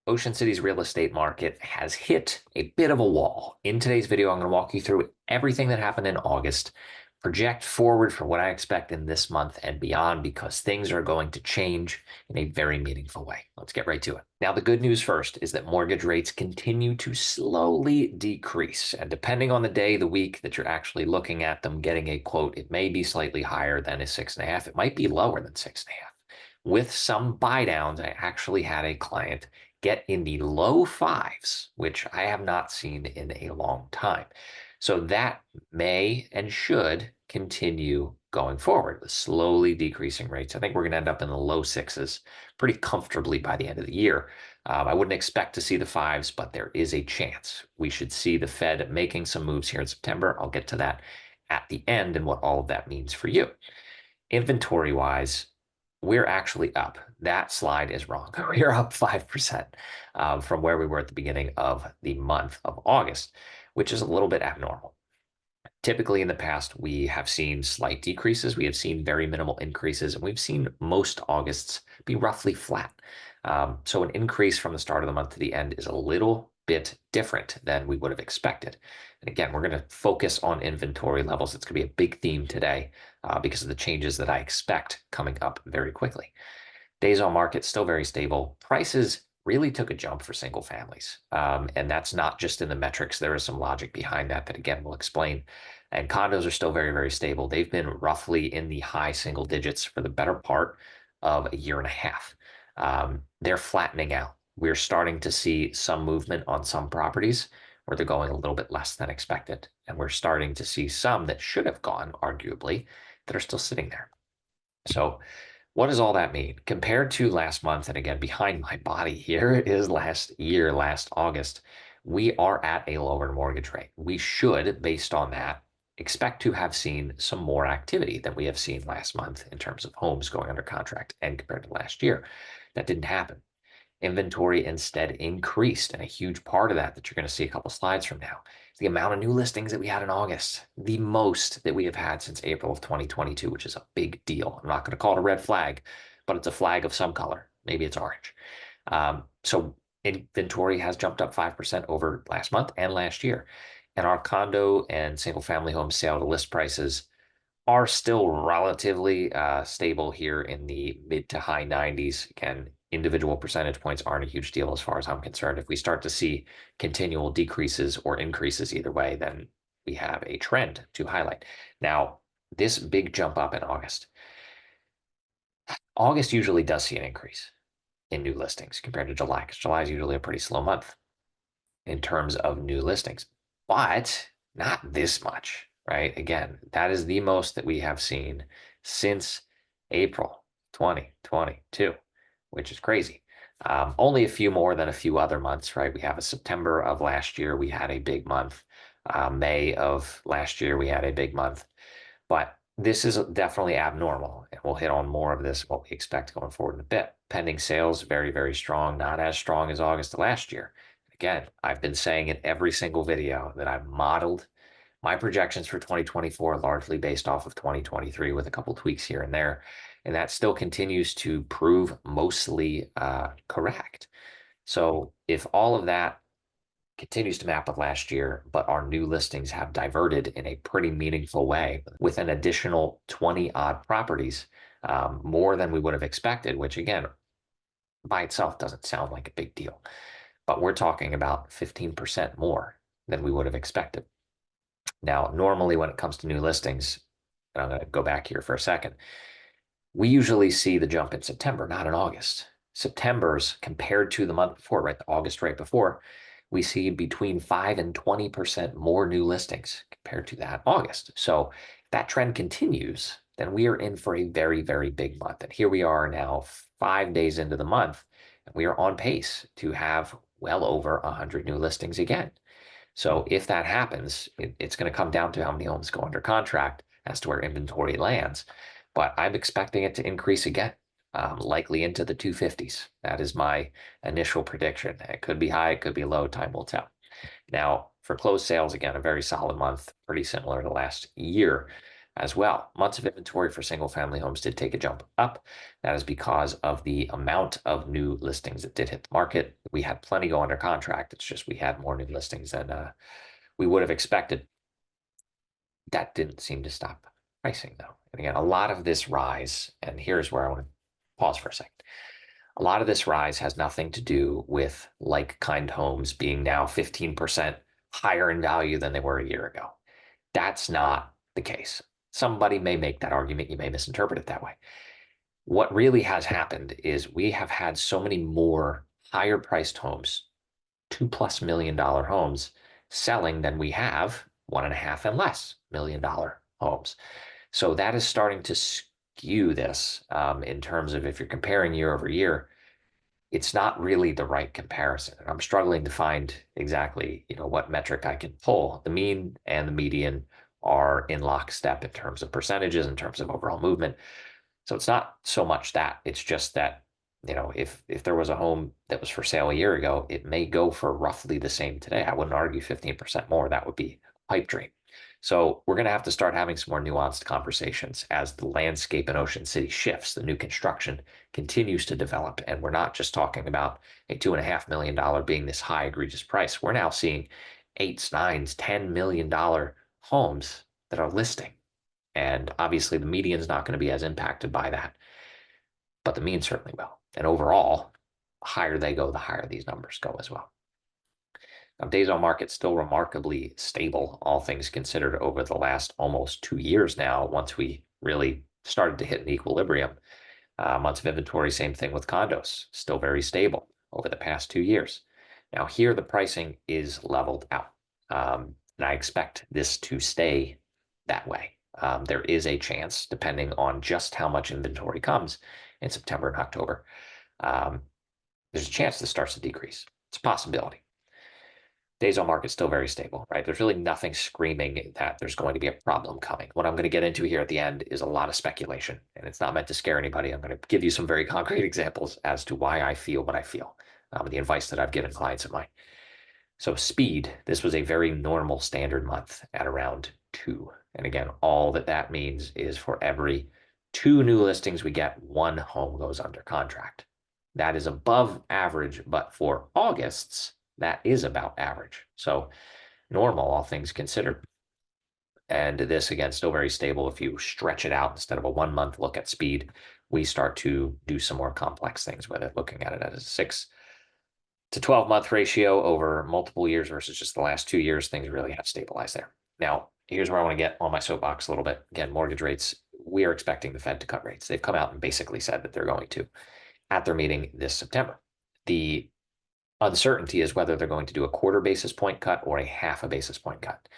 Ocean City's real estate market has hit a bit of a wall. In today's video, I'm going to walk you through everything that happened in August, project forward for what I expect in this month and beyond, because things are going to change in a very meaningful way. Let's get right to it. Now, the good news first is that mortgage rates continue to slowly decrease. And depending on the day, the week that you're actually looking at them getting a quote, it may be slightly higher than a 6.5. It might be lower than 6.5. With some buy downs, I actually had a client get in the low fives, which I have not seen in a long time. So that may and should continue going forward with slowly decreasing rates. I think we're going to end up in the low sixes pretty comfortably by the end of the year. I wouldn't expect to see the fives, but there is a chance we should see the Fed making some moves here in September. I'll get to that at the end and what all of that means for you. Inventory wise, we're actually up. That slide is wrong. We're up 5% from where we were at the beginning of the month of August, which is a little bit abnormal. Typically in the past, we have seen slight decreases. We have seen very minimal increases, and we've seen most Augusts be roughly flat. So an increase from the start of the month to the end is a little bit different than we would have expected. And again, we're going to focus on inventory levels. It's going to be a big theme today because of the changes that I expect coming up very quickly. Days on market still very stable. Prices really took a jump for single families. And that's not just in the metrics. There is some logic behind that again, we'll explain. And condos are still very, very stable. They've been roughly in the high single digits for the better part of a year and a half. They're flattening out. We're starting to see some movement on some properties where they're going a little bit less than expected. And we're starting to see some that should have gone, arguably, that are still sitting there. So what does all that mean? Compared to last month, and again, behind my body here is last year, last August, we are at a lower mortgage rate. We should, based on that, expect to have seen some more activity than we have seen last month in terms of homes going under contract and compared to last year. That didn't happen. Inventory instead increased, and a huge part of that you're going to see a couple slides from now is the amount of new listings that we had in August, the most that we have had since April of 2022, which is a big deal. I'm not going to call it a red flag, but it's a flag of some color. Maybe it's orange. So inventory has jumped up 5% over last month and last year. And our condo and single family home sale to list prices are still relatively stable here in the mid to high 90s. Again, individual percentage points aren't a huge deal as far as I'm concerned. If we start to see continual decreases or increases either way, then we have a trend to highlight. Now, this big jump up in August. August usually does see an increase in new listings compared to July, because July is usually a pretty slow month in terms of new listings, but not this much, right? Again, that is the most that we have seen since April 2022, which is crazy. Only a few more than a few other months, right? We have a September of last year, we had a big month. May of last year, we had a big month. But this is definitely abnormal, and we'll hit on more of this, what we expect going forward in a bit. Pending sales, very, very strong, not as strong as August of last year. Again, I've been saying in every single video that I've modeled my projections for 2024 largely based off of 2023 with a couple tweaks here and there. And that still continues to prove mostly correct. So if all of that continues to map with last year, but our new listings have diverted in a pretty meaningful way with an additional 20 odd properties, more than we would have expected, which again, by itself doesn't sound like a big deal. But we're talking about 15% more than we would have expected. Now, normally when it comes to new listings, and I'm going to go back here for a second, we usually see the jump in September, not in August. September's compared to the month before, right? The August right before, we see between 5 and 20% more new listings compared to that August. So if that trend continues, then we are in for a very, very big month. And here we are now 5 days into the month, and we are on pace to have well over 100 new listings again. So if that happens, it's going to come down to how many homes go under contract as to where inventory lands. But I'm expecting it to increase again, likely into the 250s. That is my initial prediction. It could be high, it could be low, time will tell. Now, for closed sales, again, a very solid month, pretty similar to last year. as well. Months of inventory for single family homes did take a jump up. That is because of the amount of new listings that did hit the market. We had plenty go under contract. It's just we had more new listings than we would have expected. That didn't seem to stop pricing, though. And again, a lot of this rise, and here's where I want to pause for a second. A lot of this rise has nothing to do with like kind homes being now 15% higher in value than they were a year ago. That's not the case. Somebody may make that argument. You may misinterpret it that way. What really has happened is we have had so many more higher priced homes, $2+ million homes selling than we have 1.5 and less $1 million homes. So that is starting to skew this in terms of if you're comparing year over year, it's not really the right comparison. And I'm struggling to find exactly, what metric I can pull. The mean and the median are in lockstep in terms of percentages, in terms of overall movement. So it's not so much that, it's just that, if there was a home that was for sale a year ago, it may go for roughly the same today. I wouldn't argue 15% more. That would be a pipe dream. So we're going to have to start having some more nuanced conversations as the landscape in Ocean City shifts. The new construction continues to develop, and we're not just talking about a $2.5 million being this high egregious price. We're now seeing eights, nines, $10 million homes that are listing. And obviously the median is not going to be as impacted by that, but the mean certainly will. And overall, the higher they go, the higher these numbers go as well. Now, days on market still remarkably stable, all things considered, over the last almost 2 years now, once we really started to hit an equilibrium. Months of inventory, same thing with condos, still very stable over the past 2 years. Now here, the pricing is leveled out. And I expect this to stay that way. There is a chance, depending on just how much inventory comes in September and October, there's a chance this starts to decrease. It's a possibility. Days on market still very stable, right? There's really nothing screaming that there's going to be a problem coming. What I'm going to get into here at the end is a lot of speculation, and it's not meant to scare anybody. I'm going to give you some very concrete examples as to why I feel what I feel, the advice that I've given clients of mine. So speed, this was a very normal standard month at around 2. And again, all that means is for every 2 new listings we get, 1 home goes under contract. That is above average, but for August's, that is about average. So normal, all things considered. And this, again, still very stable. If you stretch it out instead of a 1-month look at speed, we start to do some more complex things with it, looking at it as a 6 to 12-month ratio over multiple years versus just the last 2 years. Things really have stabilized there. Now, here's where I want to get on my soapbox a little bit. Again, mortgage rates, we are expecting the Fed to cut rates. They've come out and basically said that they're going to at their meeting this September. The uncertainty is whether they're going to do a 1/4 basis point cut or a 1/2 basis point cut.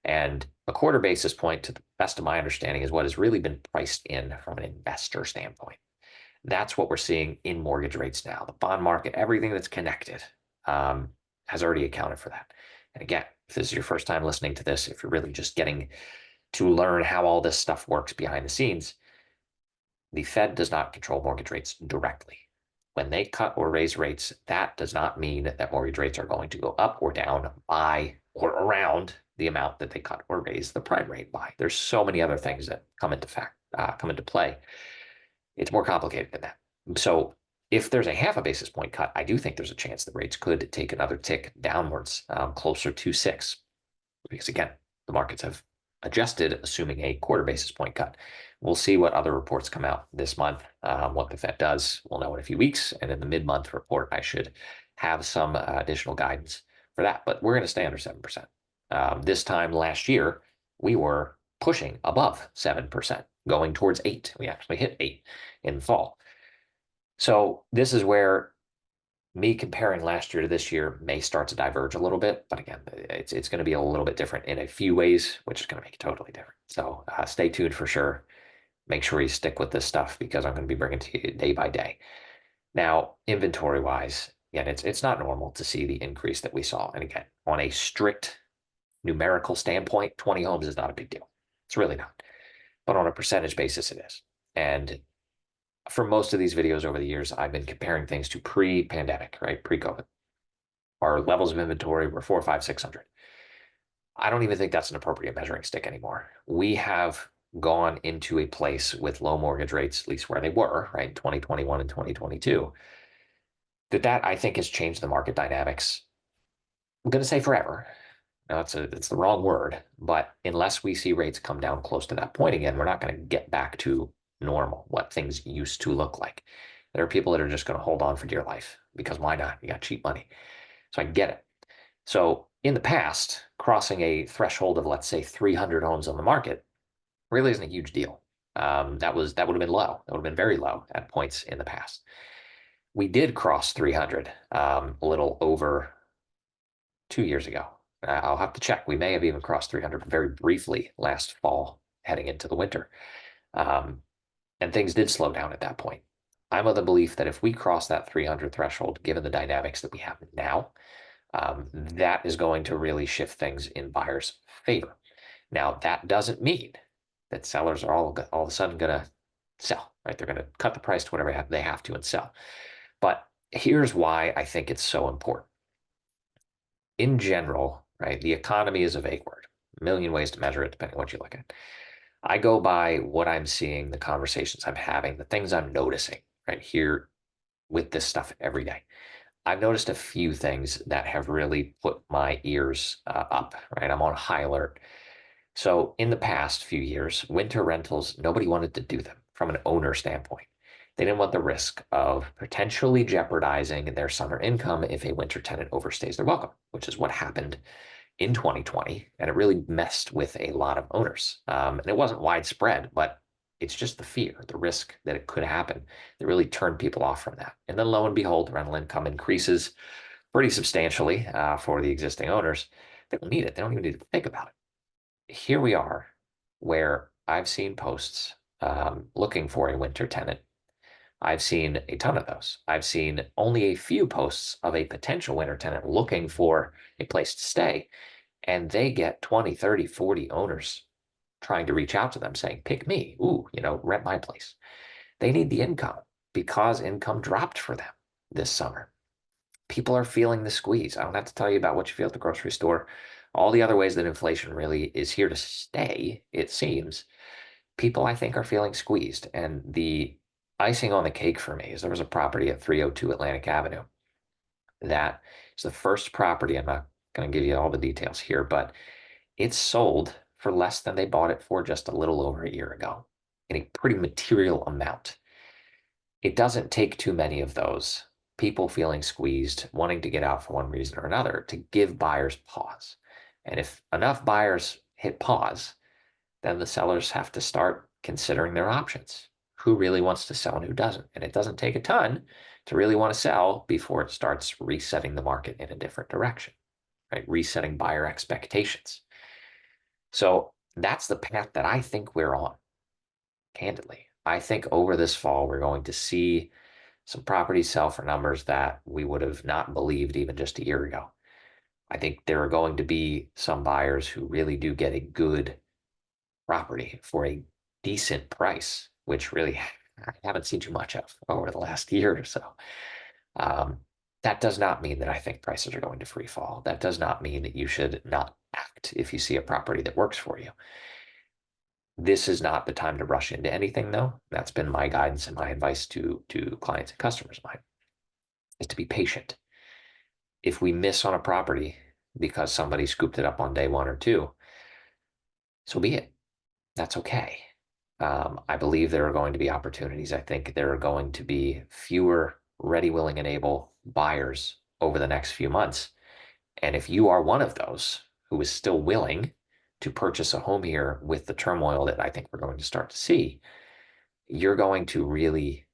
And a 1/4 basis point, to the best of my understanding, is what has really been priced in from an investor standpoint. That's what we're seeing in mortgage rates now. The bond market, everything that's connected, has already accounted for that. And again, if this is your first time listening to this, if you're really just getting to learn how all this stuff works behind the scenes, the Fed does not control mortgage rates directly. When they cut or raise rates, that does not mean that mortgage rates are going to go up or down by or around the amount that they cut or raise the prime rate by. There's so many other things that come into play. It's more complicated than that. So if there's a 1/2 basis point cut, I do think there's a chance that rates could take another tick downwards, closer to 6, because again, the markets have adjusted, assuming a 1/4 basis point cut. We'll see what other reports come out this month. What the Fed does, we'll know in a few weeks. And in the mid-month report, I should have some additional guidance for that. But we're going to stay under 7%. This time last year, we were pushing above 7%, going towards 8. We actually hit 8 in the fall. So this is where me comparing last year to this year may start to diverge a little bit. But again, it's going to be a little bit different in a few ways, which is going to make it totally different. So stay tuned for sure. Make sure you stick with this stuff, because I'm going to be bringing it to you day by day. Now, inventory wise, again, it's not normal to see the increase that we saw. And again, on a strict numerical standpoint, 20 homes is not a big deal. It's really not. But on a percentage basis, it is. And for most of these videos over the years, I've been comparing things to pre-pandemic, right? Pre-COVID. Our levels of inventory were 400, 500, 600. I don't even think that's an appropriate measuring stick anymore. We have gone into a place with low mortgage rates, at least where they were, right, 2021 and 2022, that I think has changed the market dynamics. I'm going to say forever. Now, it's the wrong word, but unless we see rates come down close to that point again, we're not going to get back to normal, what things used to look like. There are people that are just going to hold on for dear life because why not? You got cheap money. So I get it. So in the past, crossing a threshold of, let's say, 300 homes on the market really isn't a huge deal. That would have been low. That would have been very low at points in the past. We did cross 300 a little over 2 years ago. I'll have to check. We may have even crossed 300 very briefly last fall, heading into the winter. And things did slow down at that point. I'm of the belief that if we cross that 300 threshold, given the dynamics that we have now, that is going to really shift things in buyers' favor. Now, that doesn't mean that sellers are all of a sudden going to sell, right? They're going to cut the price to whatever they have to and sell. But here's why I think it's so important. In general, right, the economy is a vague word. A million ways to measure it, depending on what you look at. I go by what I'm seeing, the conversations I'm having, the things I'm noticing right here with this stuff every day. I've noticed a few things that have really put my ears up, right? I'm on high alert. So in the past few years, winter rentals, nobody wanted to do them from an owner standpoint. They didn't want the risk of potentially jeopardizing their summer income if a winter tenant overstays their welcome, which is what happened in 2020. And it really messed with a lot of owners. And it wasn't widespread, but it's just the fear, the risk that it could happen that really turned people off from that. And then lo and behold, rental income increases pretty substantially for the existing owners. They don't need it. They don't even need to think about it. Here we are where I've seen posts looking for a winter tenant. I've seen a ton of those. I've seen only a few posts of a potential winter tenant looking for a place to stay. And they get 20, 30, 40 owners trying to reach out to them saying, pick me. Ooh, rent my place. They need the income because income dropped for them this summer. People are feeling the squeeze. I don't have to tell you about what you feel at the grocery store. All the other ways that inflation really is here to stay, it seems. People, I think, are feeling squeezed. And the icing on the cake for me is there was a property at 302 Atlantic Avenue that is the first property. I'm not going to give you all the details here, but it's sold for less than they bought it for just a little over a year ago in a pretty material amount. It doesn't take too many of those people feeling squeezed, wanting to get out for one reason or another, to give buyers pause. And if enough buyers hit pause, then the sellers have to start considering their options. Who really wants to sell and who doesn't? And it doesn't take a ton to really want to sell before it starts resetting the market in a different direction, right? Resetting buyer expectations. So that's the path that I think we're on, candidly. I think over this fall, we're going to see some properties sell for numbers that we would have not believed even just a year ago. I think there are going to be some buyers who really do get a good property for a decent price, which really I haven't seen too much of over the last year or so. That does not mean that I think prices are going to free fall. That does not mean that you should not act if you see a property that works for you. This is not the time to rush into anything, though. That's been my guidance and my advice to clients and customers of mine, is to be patient. If we miss on a property because somebody scooped it up on day one or two, so be it. That's okay. I believe there are going to be opportunities. I think there are going to be fewer ready, willing, and able buyers over the next few months. And if you are one of those who is still willing to purchase a home here with the turmoil that I think we're going to start to see, you're going to really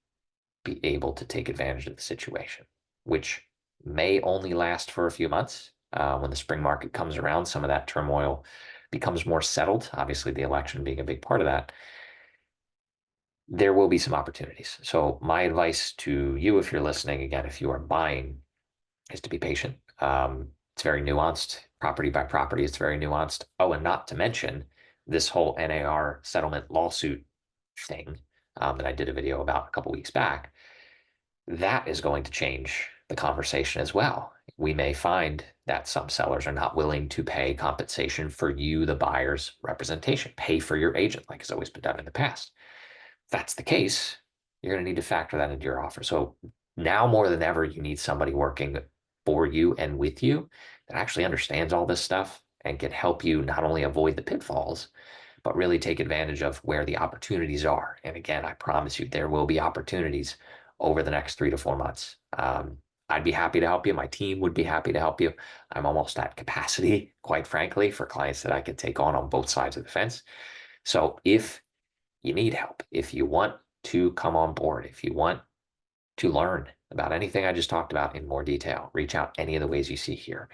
be able to take advantage of the situation, which may only last for a few months. When the spring market comes around, some of that turmoil becomes more settled. Obviously, the election being a big part of that. There will be some opportunities. So my advice to you, if you're listening, again, if you are buying, is to be patient. It's very nuanced, property by property. It's very nuanced. Oh, and not to mention this whole NAR settlement lawsuit thing that I did a video about a couple weeks back. That is going to change the conversation as well. We may find that some sellers are not willing to pay compensation for you, the buyer's representation, pay for your agent, like has always been done in the past. If that's the case, you're going to need to factor that into your offer. So now more than ever, you need somebody working for you and with you that actually understands all this stuff and can help you not only avoid the pitfalls, but really take advantage of where the opportunities are. And again, I promise you, there will be opportunities over the next 3 to 4 months. I'd be happy to help you. My team would be happy to help you. I'm almost at capacity, quite frankly, for clients that I could take on both sides of the fence. So if you need help, if you want to come on board, if you want to learn about anything I just talked about in more detail, reach out any of the ways you see here.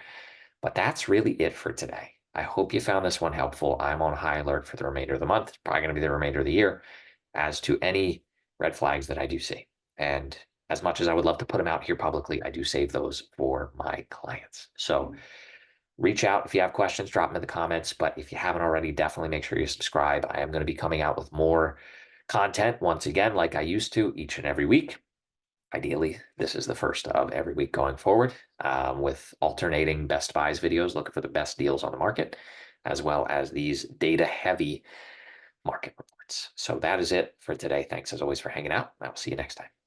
But that's really it for today. I hope you found this one helpful. I'm on high alert for the remainder of the month, probably going to be the remainder of the year, as to any red flags that I do see. And as much as I would love to put them out here publicly, I do save those for my clients. So reach out if you have questions, drop them in the comments. But if you haven't already, definitely make sure you subscribe. I am going to be coming out with more content once again, like I used to, each and every week. Ideally, this is the first of every week going forward, with alternating best buys videos, looking for the best deals on the market, as well as these data-heavy market reports. So that is it for today. Thanks as always for hanging out. I will see you next time.